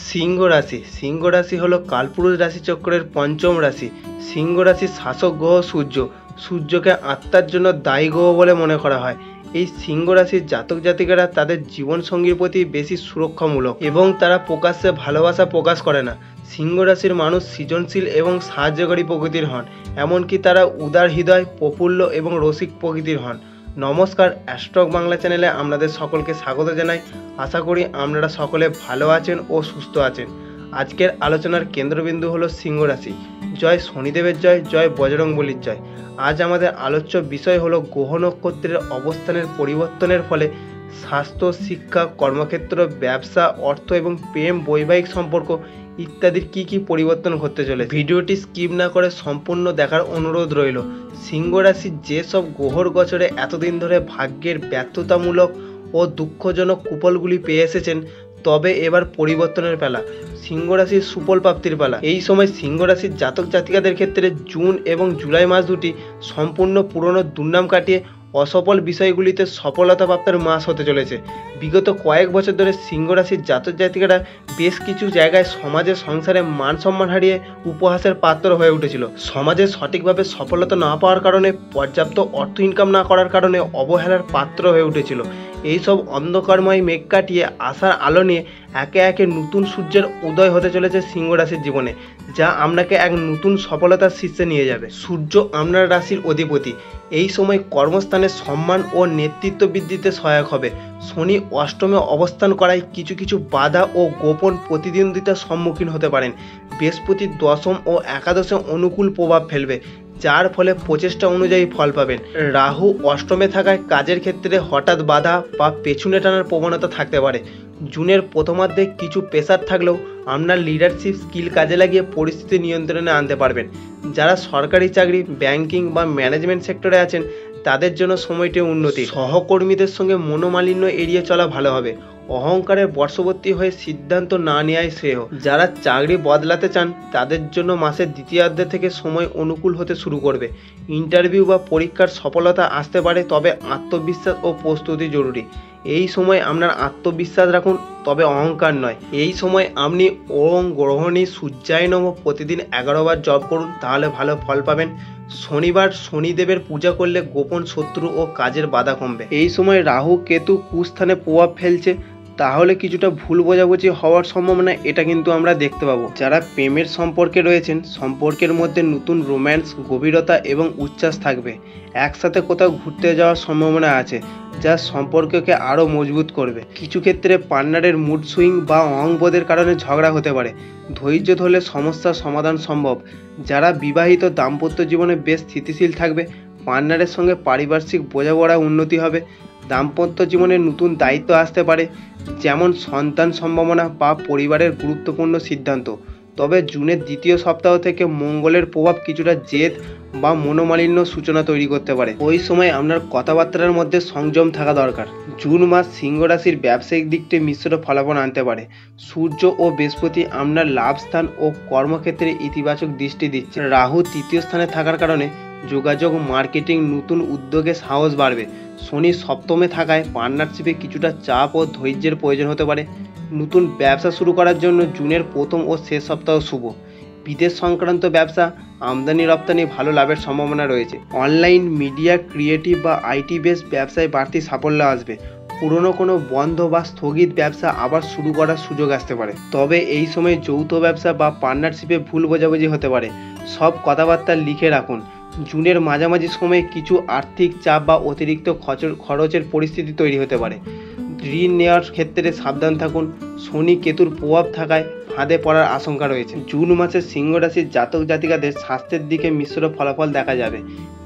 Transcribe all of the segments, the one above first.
সিংহ রাশি হলো কালপুরুষ রাশিচক্রের পঞ্চম রাশি। সিংহ রাশির শাসক গ্রহ সূর্য। সূর্যকে আত্মার জন্য দায়ী গ্রহ বলে মনে করা হয়। এই সিংহ রাশির জাতক জাতিকারা তাদের জীবনসঙ্গীর প্রতি বেশি সুরক্ষামূলক এবং তারা প্রকাশ্যে ভালোবাসা প্রকাশ করে না। সিংহ রাশির মানুষ সৃজনশীল এবং সাহায্যকারী প্রকৃতির হন, এমনকি তারা উদার হৃদয়, প্রফুল্ল এবং রসিক প্রকৃতির হন। নমস্কার, অ্যাস্ট্রক বাংলা চ্যানেলে আপনাদের সকলকে স্বাগত জানাই। আশা করি আপনারা সকলে ভালো আছেন ও সুস্থ আছেন। আজকের আলোচনার কেন্দ্রবিন্দু হলো সিংহ রাশি। জয় শনিদেবের জয়, জয় বজরংবলীর জয়। আজ আমাদের আলোচ্য বিষয় হলো গ্রহ নক্ষত্রের অবস্থানের পরিবর্তনের ফলে স্বাস্থ্য, শিক্ষা, কর্মক্ষেত্র, ব্যবসা, অর্থ এবং প্রেম, বৈবাহিক সম্পর্ক ইত্যাদির কি পরিবর্তন ঘটতে চলে। ভিডিওটি স্কিপ না করে সম্পূর্ণ দেখার অনুরোধ রইল। সিংহ রাশির যেসব গ্রহর গোচরে এতদিন ধরে ভাগ্যের ব্যর্থতামূলক ও দুঃখজনক কুফলগুলি পেয়ে এসেছেন, তবে এবার পরিবর্তনের পালা। সিংহ রাশির সুফল প্রাপ্তির পালা। এই সময় সিংহ রাশির জাতক জাতিকাদের ক্ষেত্রে জুন এবং জুলাই মাস দুটি সম্পূর্ণ পুরনো দুর্নাম কাটিয়ে অসফল বিষয়গুলিতে সফলতা প্রাপ্তির মাস হতে চলেছে। বিগত কয়েক বছর ধরে সিংহ রাশির জাতক জাতিকারা বেশ কিছু জায়গায় সমাজে সংসারে মান সম্মান হারিয়ে উপহাসের পাত্র হয়ে উঠেছিল। সমাজে সঠিকভাবে সফলতা না পাওয়ার কারণে, পর্যাপ্ত অর্থ ইনকাম না করার কারণে অবহেলার পাত্র হয়ে উঠেছিল। এইসব অন্ধকারময় মেঘ কাটিয়ে আশার আলো নিয়ে একে একে নতুন সূর্যের উদয় হতে চলেছে সিংহ রাশির জীবনে, যা আপনাকে এক নতুন সফলতার শীর্ষে নিয়ে যাবে। সূর্য আপনার রাশির অধিপতি। এই সময় কর্মস্থানে সম্মান ও নেতৃত্ব বৃদ্ধিতে সহায়ক হবে। শনি অষ্টমে অবস্থান করায় কিছু বাধা ও গোপন প্রতিদ্বন্দ্বিতার সম্মুখীন হতে পারেন। বৃহস্পতি দশম ও একাদশে অনুকূল প্রভাব ফেলবে, যার ফলে প্রচেষ্টা অনুযায়ী ফল পাবেন। রাহু অষ্টমে থাকায় কাজের ক্ষেত্রে হঠাৎ বাধা বা পেছনে টানার প্রবণতা থাকতে পারে। জুনের প্রথমার্ধে কিছু প্রেসার থাকলেও আপনার লিডারশিপ স্কিল কাজে লাগিয়ে পরিস্থিতি নিয়ন্ত্রণে আনতে পারবেন। যারা সরকারি চাকরি, ব্যাংকিং বা ম্যানেজমেন্ট সেক্টরে আছেন, তাদের জন্য সময়টি উন্নতি। সহকর্মীদের সঙ্গে মনোমালিন্য এড়িয়ে চলা ভালো হবে। অহংকারের বশবর্তী হয়ে সিদ্ধান্ত না নেওয়াই শ্রেয়। যারা চাকরি বদলাতে চান, তাদের জন্য মাসের দ্বিতীয়ার্ধে থেকে সময় অনুকূল হতে শুরু করবে। ইন্টারভিউ বা পরীক্ষার সফলতা আসতে পারে, তবে আত্মবিশ্বাস ও প্রস্তুতি জরুরি। এই সময় আপনার আত্মবিশ্বাস রাখুন, তবে অহংকার নয়। এই সময় আপনি ওং গ্রহণী সূর্যায় নমঃ প্রতিদিন 11 বার জপ করুন, তাহলে ভালো ফল পাবেন। শনিবার শনিদেবের পূজা করলে গোপন শত্রু ও কাজের বাধা কমবে। এই সময় রাহু কেতু কুস্থানে প্রভাব ফেলছে, তাহলে কিছুটা ভুল বোঝাবুঝি হওয়ার সম্ভাবনা এটা কিন্তু আমরা দেখতে পাবো। যারা প্রেমের সম্পর্কে রয়েছেন, সম্পর্কের মধ্যে নতুন রোম্যান্স, গভীরতা এবং উচ্ছ্বাস থাকবে। একসাথে কোথাও ঘুরতে যাওয়ার সম্ভাবনা আছে, যা সম্পর্ককে আরও মজবুত করবে। কিছু ক্ষেত্রে পার্টনারের মুড সুইং বা অহংবোধের কারণে ঝগড়া হতে পারে। ধৈর্য ধরলে সমস্যার সমাধান সম্ভব। যারা বিবাহিত, দাম্পত্য জীবনে বেশ স্থিতিশীল থাকবে। পার্টনারের সঙ্গে পারিপার্শ্বিক বোঝাপড়া উন্নতি হবে। দাম্পত্য জীবনে নতুন দায়িত্ব আসতে পারে, যেমন সন্তান সম্ভাবনা বা পরিবারের গুরুত্বপূর্ণ সিদ্ধান্ত। তবে জুনের দ্বিতীয় সপ্তাহ থেকে মঙ্গলের প্রভাব কিছুটা জেদ বা মনোমালিন্য সূচনা তৈরি করতে পারে। ওই সময় আপনার কথাবার্তার মধ্যে সংযম থাকা দরকার। জুন মাস সিংহ রাশির ব্যবসায়িক দিকটি মিশ্র ফলাফল আনতে পারে। সূর্য ও বৃহস্পতি আপনার লাভ স্থান ও কর্মক্ষেত্রে ইতিবাচক দৃষ্টি দিচ্ছে। রাহু তৃতীয় স্থানে থাকার কারণে যোগাযোগ, মার্কেটিং, নতুন উদ্যোগে সাহস বাড়বে। শনি সপ্তমে থাকায় পার্টনারশিপে কিছুটা চাপ ও ধৈর্যের প্রয়োজন হতে পারে। নতুন ব্যবসা শুরু করার জন্য জুনের প্রথম ও শেষ সপ্তাহ শুভ। বিদেশ সংক্রান্ত ব্যবসা, আমদানি রপ্তানি ভালো লাভের সম্ভাবনা রয়েছে। অনলাইন, মিডিয়া, ক্রিয়েটিভ বা আইটি বেস ব্যবসায় বাড়তি সাফল্য আসবে। পুরনো কোনো বন্ধ বা স্থগিত ব্যবসা আবার শুরু করার সুযোগ আসতে পারে। তবে এই সময় যৌথ ব্যবসা বা পার্টনারশিপে ভুল বোঝাবুঝি হতে পারে। সব কথাবার্তা লিখে রাখুন। জুনের মাঝামাঝি সময়ে কিছু আর্থিক চাপ বা অতিরিক্ত খরচের পরিস্থিতি তৈরি হতে পারে। ঋণ নেওয়ার ক্ষেত্রে সাবধান থাকুন। শনি কেতুর প্রভাব থাকায় ফাঁদে পড়ার আশঙ্কা রয়েছে। জুন মাসে সিংহ রাশির জাতক জাতিকাদের স্বাস্থ্যের দিকে মিশ্র ফলাফল দেখা যাবে।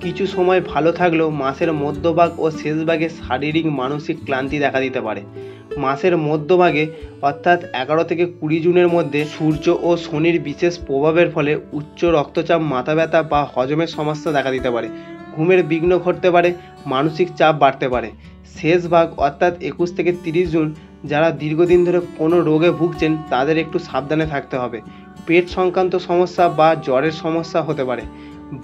কিছু সময় ভালো থাকলেও মাসের মধ্যভাগ ও শেষ ভাগে শারীরিক মানসিক ক্লান্তি দেখা দিতে পারে। মাসের মধ্যভাগে অর্থাৎ 11 থেকে 20 জুনের মধ্যে সূর্য ও শনির বিশেষ প্রভাবের ফলে উচ্চ রক্তচাপ, মাথা ব্যথা বা হজমের সমস্যা দেখা দিতে পারে। ঘুমের বিঘ্ন ঘটতে পারে, মানসিক চাপ বাড়তে পারে। শেষ ভাগ অর্থাৎ 21 থেকে 30 জুন যারা দীর্ঘদিন ধরে কোনো রোগে ভুগছেন, তাদের একটু সাবধানে থাকতে হবে। পেট সংক্রান্ত সমস্যা বা জ্বরের সমস্যা হতে পারে।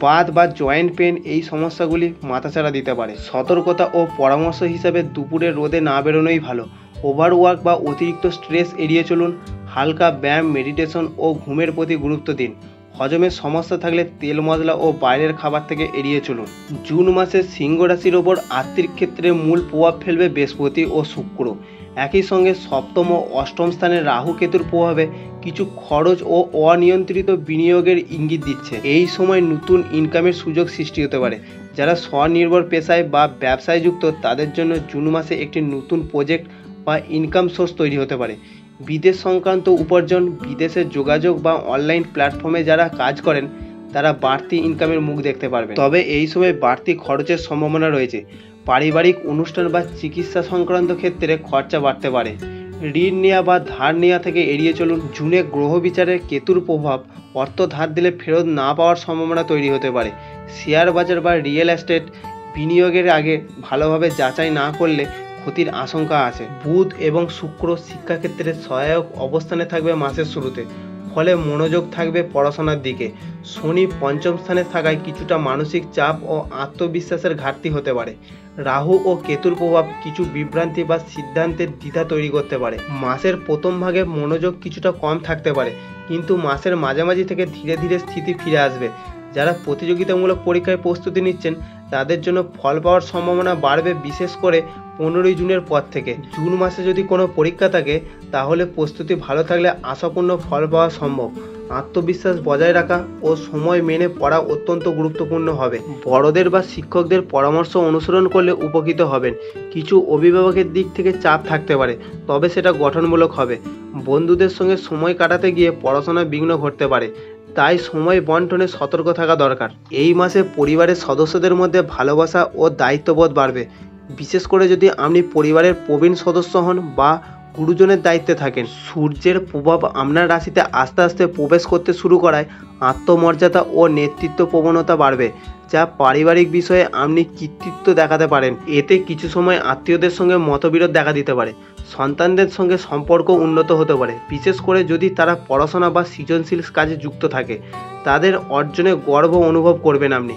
বাত বা জয়েন্ট পেন, এই সমস্যাগুলি মাথাচাড়া দিতে পারে। সতর্কতা ও পরামর্শ হিসাবে দুপুরে রোদে না বেরোনোই ভালো। ওভারওয়ার্ক বা অতিরিক্ত স্ট্রেস এড়িয়ে চলুন। হালকা ব্যায়াম, মেডিটেশন ও ঘুমের প্রতি গুরুত্ব দিন। হজমের সমস্যা থাকলে তেল মশলা ও বাইরের খাবার থেকে এড়িয়ে চলুন। জুন মাসে সিংহ রাশির ওপর আর্থিক ক্ষেত্রে মূল প্রভাব ফেলবে বৃহস্পতি ও শুক্র। একই সঙ্গে সপ্তম ও অষ্টম স্থানে রাহু কেতুর প্রভাবে কিছু খরচ ও অনিয়ন্ত্রিত বিনিয়োগের ইঙ্গিত দিচ্ছে। এই সময় নতুন ইনকামের সুযোগ সৃষ্টি হতে পারে। যারা স্বনির্ভর পেশায় বা ব্যবসায় যুক্ত তাদের জন্য জুন মাসে একটি নতুন প্রজেক্ট বা ইনকাম সোর্স তৈরি হতে পারে। বিদেশ সংক্রান্ত উপার্জন, বিদেশের যোগাযোগ বা অনলাইন প্ল্যাটফর্মে যারা কাজ করেন তারা বাড়তি ইনকামের মুখ দেখতে পারবেন। তবে এই সময় বাড়তি খরচের সম্ভাবনা রয়েছে। পারিবারিক অনুষ্ঠান বা চিকিৎসা সংক্রান্ত ক্ষেত্রে খরচা বাড়তে পারে। ঋণ নেওয়া বা ধার নেওয়া থেকে এড়িয়ে চলুন। জুনে গ্রহ বিচারে কেতুর প্রভাব অর্থ ধার দিলে ফেরত না পাওয়ার সম্ভাবনা তৈরি হতে পারে। শেয়ার বাজার বা রিয়েল এস্টেট বিনিয়োগের আগে ভালোভাবে যাচাই না করলে ক্ষতির আশঙ্কা আছে। বুধ এবং শুক্র শিক্ষাক্ষেত্রে সহায়ক অবস্থানে থাকবে মাসের শুরুতে, ফলে মনোযোগ থাকবে পড়াশোনার দিকে। শনি পঞ্চম স্থানে থাকায় কিছুটা মানসিক চাপ ও আত্মবিশ্বাসের ঘাটতি হতে পারে। রাহু ও কেতুর প্রভাব কিছু বিভ্রান্তি বা সিদ্ধান্তের দ্বিধা তৈরি করতে পারে। মাসের প্রথম ভাগে মনোযোগ কিছুটা কম থাকতে পারে, কিন্তু মাসের মাঝামাঝি থেকে ধীরে ধীরে স্থিতি ফিরে আসবে। যারা প্রতিযোগিতামূলক পরীক্ষায় প্রস্তুতি নিচ্ছেন তাদের জন্য ফল পাওয়ার সম্ভাবনা বাড়বে, বিশেষ করে 15ই জুনের পর থেকে। জুন মাসে যদি কোনো পরীক্ষা থাকে তাহলে প্রস্তুতি ভালো থাকলে আশাপূর্ণ ফল পাওয়া সম্ভব। আত্মবিশ্বাস বজায় রাখা ও সময় মেনে পড়া অত্যন্ত গুরুত্বপূর্ণ হবে। বড়দের বা শিক্ষকদের পরামর্শ অনুসরণ করলে উপকৃত হবেন। কিছু অভিভাবকের দিক থেকে চাপ থাকতে পারে, তবে সেটা গঠনমূলক হবে। বন্ধুদের সঙ্গে সময় কাটাতে গিয়ে পড়াশোনায় বিঘ্ন ঘটতে পারে, তাই সময় বন্টনে সতর্ক থাকা দরকার। এই মাসে পরিবারের সদস্যদের মধ্যে ভালোবাসা ও দায়িত্ববোধ বাড়বে, বিশেষ করে যদি আপনি পরিবারের প্রবীণ সদস্য হন বা গুরুজনের দায়িত্বে থাকেন। সূর্যের প্রভাব আপনার রাশিতে আস্তে আস্তে প্রবেশ করতে শুরু করায় আত্মমর্যাদা ও নেতৃত্ব প্রবণতা বাড়বে, যা পারিবারিক বিষয়ে আপনি কৃতিত্ব দেখাতে পারেন। এতে কিছু সময় আত্মীয়দের সঙ্গে মতবিরোধ দেখা দিতে পারে। সন্তানদের সঙ্গে সম্পর্ক উন্নত হতে পারে, বিশেষ করে যদি তারা পড়াশোনা বা সৃজনশীল কাজে যুক্ত থাকে। তাদের অর্জনে গর্ব অনুভব করবেন আপনি।